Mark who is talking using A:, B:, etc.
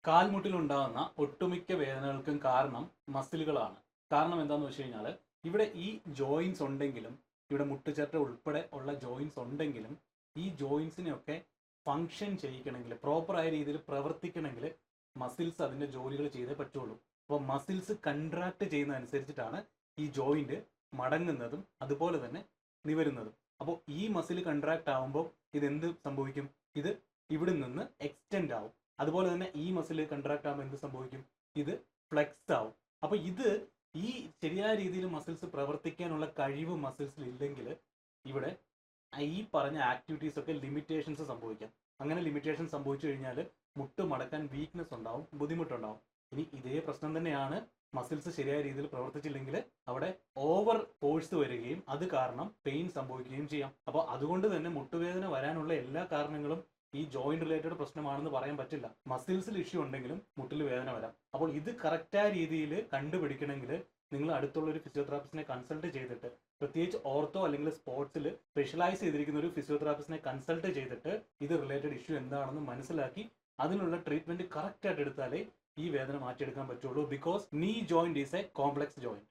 A: കാൽമുട്ടിലുണ്ടാകുന്ന ഒട്ടുമിക്ക വേദനകൾക്കും കാരണം മസിലുകളാണ്. കാരണം എന്താണെന്ന് വെച്ച് കഴിഞ്ഞാൽ ഇവിടെ ഈ ജോയിൻസ് ഉണ്ടെങ്കിലും ഇവിടെ മുട്ടുചട്ട ഉൾപ്പെടെ ഉള്ള ജോയിൻസ് ഉണ്ടെങ്കിലും ഈ ജോയിൻസിനെയൊക്കെ ഫങ്ഷൻ ചെയ്യിക്കണമെങ്കിൽ പ്രോപ്പറായ രീതിയിൽ പ്രവർത്തിക്കണമെങ്കിൽ മസിൽസ് അതിൻ്റെ ജോലികൾ ചെയ്തേ പറ്റുള്ളൂ. അപ്പോൾ മസിൽസ് കൺട്രാക്ട് ചെയ്യുന്നതനുസരിച്ചിട്ടാണ് ഈ ജോയിൻറ്റ് മടങ്ങുന്നതും അതുപോലെ തന്നെ നിവരുന്നതും. അപ്പോൾ ഈ മസിൽ കൺട്രാക്ട് ആകുമ്പോൾ ഇതെന്ത് സംഭവിക്കും? ഇത് ഇവിടെ നിന്ന് എക്സ്റ്റെൻഡ് ആവും. അതുപോലെ തന്നെ ഈ മസിൽ കൺട്രാക്ട് ആകുമ്പോൾ എന്ത് സംഭവിക്കും? ഇത് ഫ്ലെക്സ് ആവും. അപ്പോൾ ഇത് ഈ ശരിയായ രീതിയിൽ മസിൽസ് പ്രവർത്തിക്കാനുള്ള കഴിവ് മസിൽസിൽ ഇല്ലെങ്കിൽ ഇവിടെ ഈ പറഞ്ഞ ആക്ടിവിറ്റീസ് ഒക്കെ ലിമിറ്റേഷൻസ് സംഭവിക്കാം. അങ്ങനെ ലിമിറ്റേഷൻ സംഭവിച്ചു കഴിഞ്ഞാൽ മുട്ട് മടക്കാൻ വീക്ക്നെസ് ഉണ്ടാവും, ബുദ്ധിമുട്ടുണ്ടാവും. ഇനി ഇതേ പ്രശ്നം തന്നെയാണ് മസിൽസ് ശരിയായ രീതിയിൽ പ്രവർത്തിച്ചില്ലെങ്കിൽ അവിടെ ഓവർ ഫോഴ്സ് വരികയും അത് കാരണം പെയിൻ സംഭവിക്കുകയും ചെയ്യാം. അപ്പോൾ അതുകൊണ്ട് തന്നെ മുട്ടുവേദന വരാനുള്ള എല്ലാ കാരണങ്ങളും ഈ ജോയിന്റ് റിലേറ്റഡ് പ്രശ്നമാണെന്ന് പറയാൻ പറ്റില്ല. മസിൽസിൽ ഇഷ്യൂ ഉണ്ടെങ്കിലും മുട്ടിൽ വേദന വരാം. അപ്പോൾ ഇത് കറക്റ്റായ രീതിയിൽ കണ്ടുപിടിക്കണമെങ്കിൽ നിങ്ങൾ അടുത്തുള്ള ഒരു ഫിസിയോതെറാപ്പിസ്റ്റിനെ കൺസൾട്ട് ചെയ്തിട്ട്, പ്രത്യേകിച്ച് ഓർത്തോ അല്ലെങ്കിൽ സ്പോർട്സിൽ സ്പെഷ്യലൈസ് ചെയ്തിരിക്കുന്ന ഒരു ഫിസിയോതെറാപ്പിസ്റ്റിനെ കൺസൾട്ട് ചെയ്തിട്ട് ഇത് റിലേറ്റഡ് ഇഷ്യൂ എന്താണെന്ന് മനസ്സിലാക്കി അതിനുള്ള ട്രീറ്റ്മെന്റ് കറക്റ്റ് ആയിട്ട് എടുത്താലേ ഈ വേദന മാറ്റിയെടുക്കാൻ പറ്റുള്ളൂ. ബിക്കോസ് നീ joint is A complex joint.